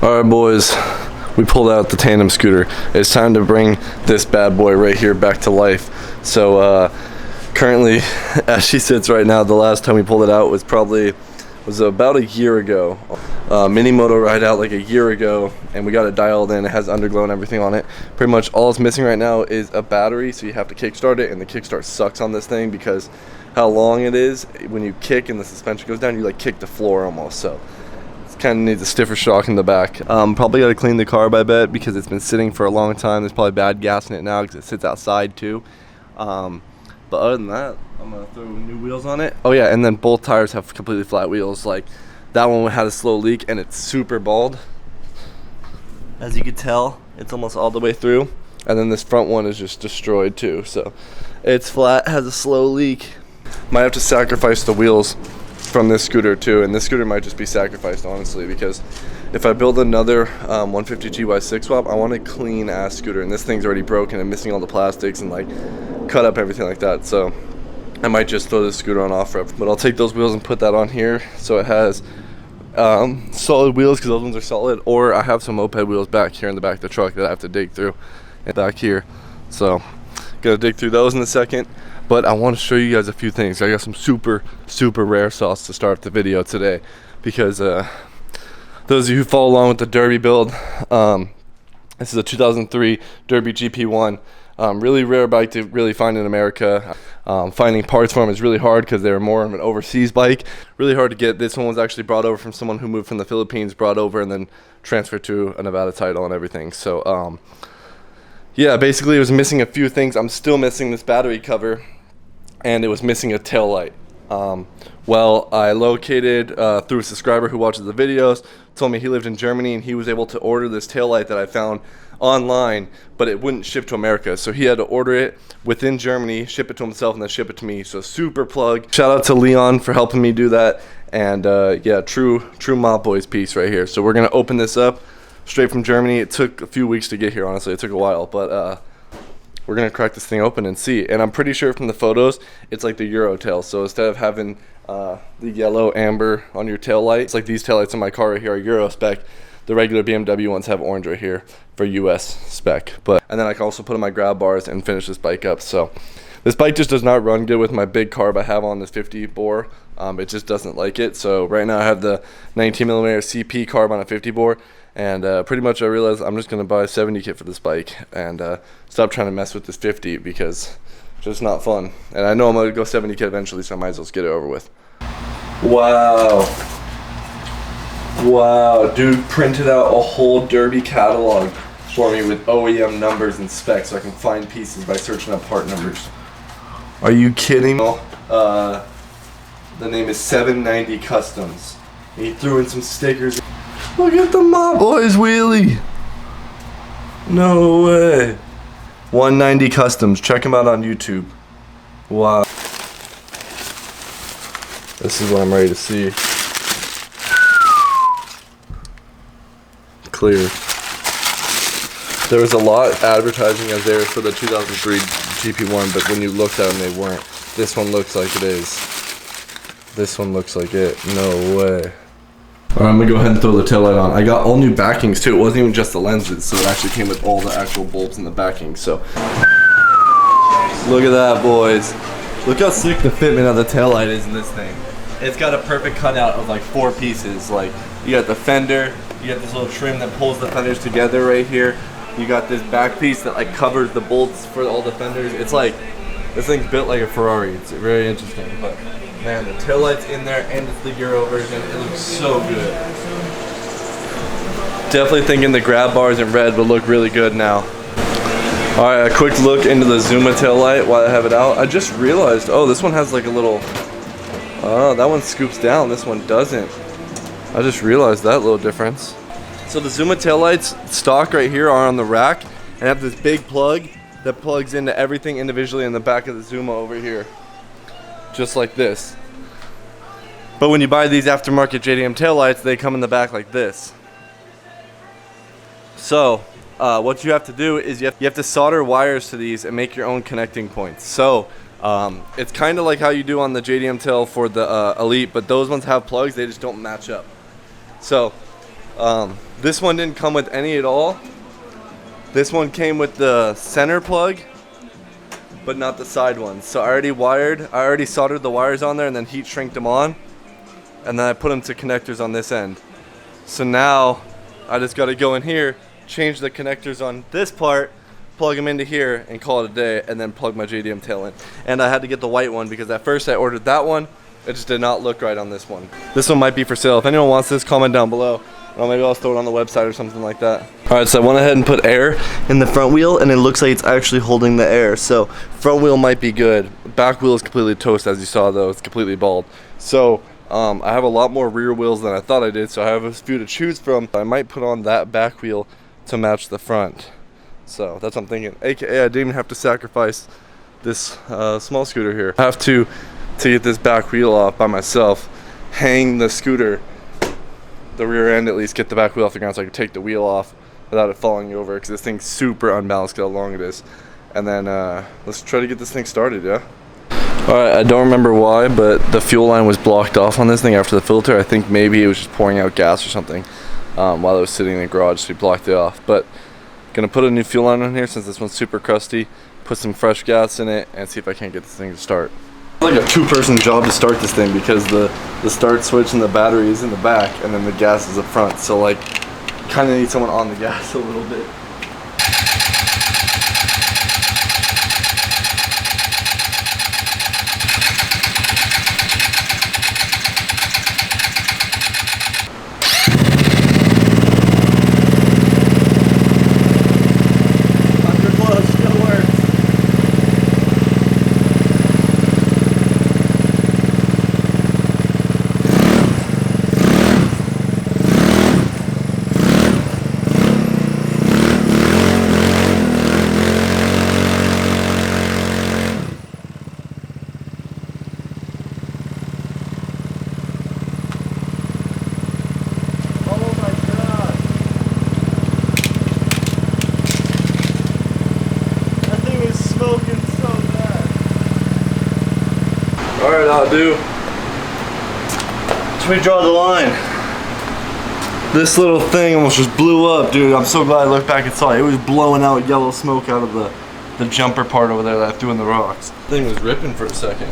Alright boys, we pulled out the tandem scooter. It's time to bring this bad boy right here back to life. So currently, as she sits right now, the last time we pulled it out was about a year ago. Mini moto ride out like a year ago, and we got it dialed in. It has underglow and everything on it. Pretty much all it's missing right now is a battery, so you have to kickstart it, and the kickstart sucks on this thing because how long it is. When you kick and the suspension goes down, you like kick the floor almost. So kind of needs a stiffer shock in the back. Probably got to clean the carb, I bet, because it's been sitting for a long time. There's probably bad gas in it now because it sits outside too. But other than that, I'm gonna throw new wheels on it. Oh yeah, and then both tires have completely flat wheels. Like that one had a slow leak and it's super bald. As you can tell, it's almost all the way through. And then this front one is just destroyed too. So it's flat, has a slow leak. Might have to sacrifice the wheels from this scooter too, and this scooter might just be sacrificed honestly, because if I build another 150 GY6 swap, I want a clean ass scooter, and this thing's already broken and missing all the plastics and like cut up everything like that. So I might just throw this scooter on off-road, but I'll take those wheels and put that on here so it has solid wheels, because those ones are solid, or I have some moped wheels back here in the back of the truck that I have to dig through and back here. So gotta dig through those in a second. But I want to show you guys a few things. I got some super rare sauce to start the video today, because those of you who follow along with the Derbi build, this is a 2003 Derbi GP1. Really rare bike to really find in America. Finding parts for them is really hard because they're more of an overseas bike. Really hard to get. This one was actually brought over from someone who moved from the Philippines, brought over and then transferred to a Nevada title and everything. So yeah, basically it was missing a few things. I'm still missing this battery cover, and it was missing a tail light. Well, I located through a subscriber who watches the videos, told me he lived in Germany and he was able to order this tail light that I found online, but it wouldn't ship to America. So he had to order it within Germany, ship it to himself, and then ship it to me. So super plug. Shout out to Leon for helping me do that. And yeah, true MOPBOYZ piece right here. So we're gonna open this up straight from Germany. It took a few weeks to get here, honestly. It took a while, but we're gonna crack this thing open and see. And I'm pretty sure from the photos it's like the Euro tail. So instead of having the yellow amber on your tail light, it's like these tail lights in my car right here are Euro spec. The regular BMW ones have orange right here for US spec. And then I can also put in my grab bars and finish this bike up. So this bike just does not run good with my big carb I have on this 50 bore. It just doesn't like it. So right now I have the 19mm CP carb on a 50 bore. And pretty much I realized I'm just going to buy a 70 kit for this bike and stop trying to mess with this 50, because it's just not fun. And I know I'm going to go 70 kit eventually, so I might as well just get it over with. Wow. Wow, dude printed out a whole Derbi catalog for me with OEM numbers and specs so I can find pieces by searching up part numbers. Are you kidding me? The name is 790 Customs. And he threw in some stickers. Look at the MOPBOYZ wheelie. No way. 190 Customs. Check him out on YouTube. Wow. This is what I'm ready to see. Clear. There was a lot advertising as there for the 2003 GP1, but when you looked at them, they weren't. This one looks like it is. This one looks like it. No way. Alright, I'm gonna go ahead and throw the tail light on. I got all new backings too. It wasn't even just the lenses, so it actually came with all the actual bolts and the backing. So look at that, boys. Look how sick the fitment of the tail light is in this thing. It's got a perfect cutout of like 4 pieces. Like you got the fender, you got this little trim that pulls the fenders together right here. You got this back piece that like covers the bolts for all the fenders. It's like, this thing's built like a Ferrari. It's very interesting, but man, the taillight's in there and it's the Euro version. It looks so good. Definitely thinking the grab bars in red will look really good now. Alright, a quick look into the Zuma taillight while I have it out. I just realized, oh, this one has like a little, oh, that one scoops down, this one doesn't. I just realized that little difference. So the Zuma taillights stock right here are on the rack and have this big plug that plugs into everything individually in the back of the Zuma over here. Just like this. But when you buy these aftermarket JDM taillights, they come in the back like this. So what you have to do is you have to solder wires to these and make your own connecting points. So it's kind of like how you do on the JDM tail for the Elite, but those ones have plugs, they just don't match up. So This one didn't come with any at all. This one came with the center plug, but not the side ones. So I already soldered the wires on there and then heat shrinked them on. And then I put them to connectors on this end. So now I just gotta go in here, change the connectors on this part, plug them into here and call it a day, and then plug my JDM tail in. And I had to get the white one because at first I ordered that one. It just did not look right on this one. This one might be for sale. If anyone wants this, comment down below. Or maybe I'll throw it on the website or something like that. Alright, so I went ahead and put air in the front wheel, and it looks like it's actually holding the air. So front wheel might be good. Back wheel is completely toast, as you saw though. It's completely bald. So I have a lot more rear wheels than I thought I did, so I have a few to choose from. I might put on that back wheel to match the front. So that's what I'm thinking. AKA I didn't even have to sacrifice this small scooter here. I have to get this back wheel off by myself, hang the scooter, the rear end at least, get the back wheel off the ground so I can take the wheel off without it falling over, because this thing's super unbalanced how long it is. And then let's try to get this thing started, yeah? Alright, I don't remember why, but the fuel line was blocked off on this thing after the filter. I think maybe it was just pouring out gas or something while it was sitting in the garage, so we blocked it off. But gonna put a new fuel line on here since this one's super crusty, put some fresh gas in it, and see if I can't get this thing to start. It's like a two-person job to start this thing because the start switch and the battery is in the back and then the gas is up front. So like, kind of need someone on the gas a little bit. Alright, I'll do. Should we draw the line? This little thing almost just blew up, dude. I'm so glad I looked back and saw it. It was blowing out yellow smoke out of the jumper part over there that I threw in the rocks. The thing was ripping for a second.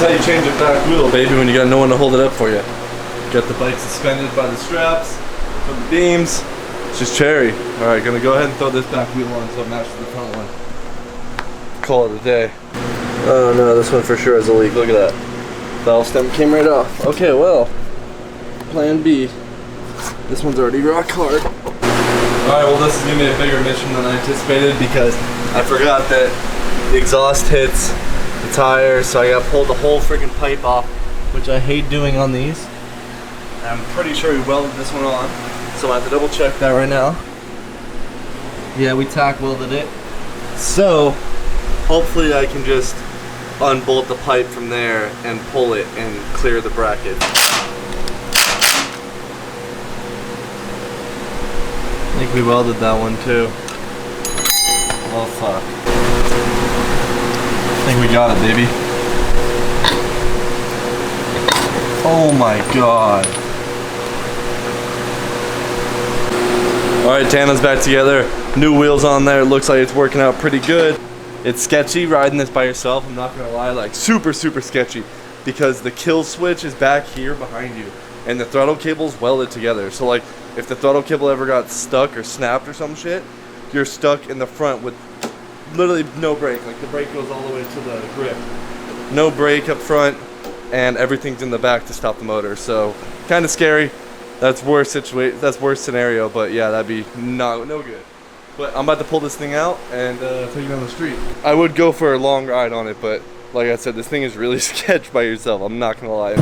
How you change a back wheel, baby, when you got no one to hold it up for you. Got the bike suspended by the straps, from the beams. It's just cherry. Alright, gonna go ahead and throw this back wheel on so it matches the front one. Call it a day. Oh no, this one for sure has a leak. Look at that. Valve stem came right off. Okay, well, plan B. This one's already rock hard. Alright, well this is gonna be a bigger mission than I anticipated because I forgot that the exhaust hits the tire, so I gotta pull the whole freaking pipe off, which I hate doing on these. I'm pretty sure we welded this one on, so I have to double check that right now. Yeah, we tack welded it. So hopefully I can just unbolt the pipe from there and pull it and clear the bracket. I think we welded that one too. Oh fuck. I think we got it, baby. Oh my god. Alright, Tandem's back together. New wheels on there. It looks like it's working out pretty good. It's sketchy riding this by yourself, I'm not gonna lie, like super sketchy, because the kill switch is back here behind you and the throttle cable's welded together. So like if the throttle cable ever got stuck or snapped or some shit, you're stuck in the front with literally no brake. Like the brake goes all the way to the grip. No brake up front and everything's in the back to stop the motor. So kind of scary. That's worst scenario, but yeah, that'd be no good. But I'm about to pull this thing out and take it down the street. I would go for a long ride on it, but like I said, this thing is really sketch by yourself. I'm not gonna lie.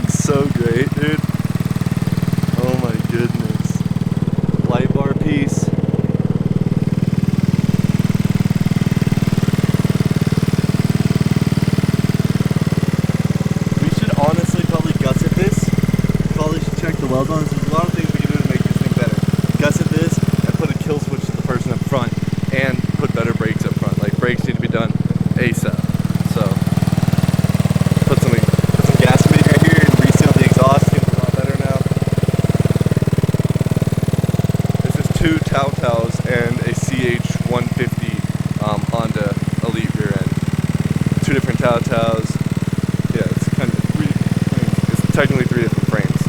So great, dude. Oh my goodness. Light bar piece. We should honestly probably gusset this. Probably should check the welds on this. There's a lot of things we can do to make this thing better. Gusset this and put a kill switch to the person up front and put better brakes up front. Like, brakes need to be done ASAP. So put some gas in right here and reseal the exhaust. Seems a lot better now. This is 2 taotaos and a CH150 Honda Elite rear end. 2 different taotaos. Yeah, it's kind of it's technically 3 different frames.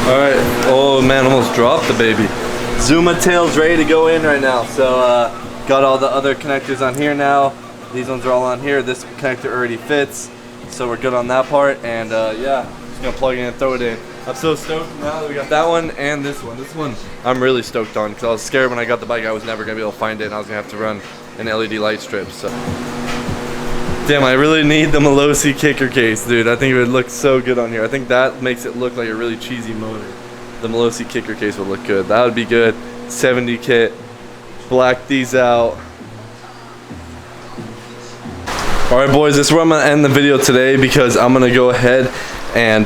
All right. Oh man, almost dropped the baby. Zuma tail's ready to go in right now. So got all the other connectors on here now. These ones are all on here. This connector already fits, so we're good on that part. And yeah, just gonna plug in and throw it in. I'm so stoked now that we got that one and this one. This one I'm really stoked on because I was scared when I got the bike I was never gonna be able to find it and I was gonna have to run an LED light strip. So damn, I really need the MOPBOYZ kicker case, dude. I think it would look so good on here. I think that makes it look like a really cheesy motor. The MOPBOYZ kicker case would look good. That would be good. 70 kit. Black these out. Alright boys, this is where I'm going to end the video today because I'm going to go ahead and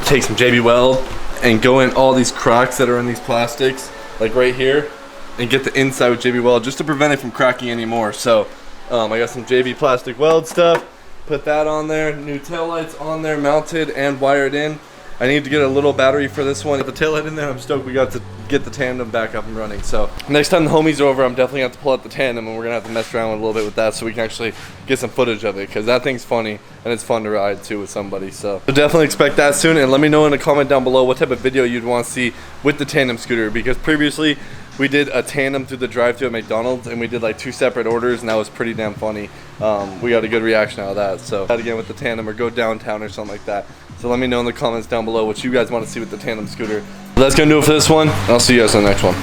take some JB Weld and go in all these cracks that are in these plastics, like right here, and get the inside with JB Weld just to prevent it from cracking anymore. So I got some JB plastic weld stuff, put that on there, new taillights on there mounted and wired in. I need to get a little battery for this one. With the taillight in there, I'm stoked we got to get the tandem back up and running. So next time the homies are over, I'm definitely gonna have to pull out the tandem and we're gonna have to mess around with a little bit with that so we can actually get some footage of it, because that thing's funny and it's fun to ride too with somebody. So definitely expect that soon, and let me know in a comment down below what type of video you'd want to see with the tandem scooter, because previously we did a tandem through the drive-thru at McDonald's and we did like 2 separate orders and that was pretty damn funny. We got a good reaction out of that. So that again with the tandem, or go downtown or something like that. So let me know in the comments down below what you guys want to see with the tandem scooter. That's gonna do it for this one. I'll see you guys on the next one.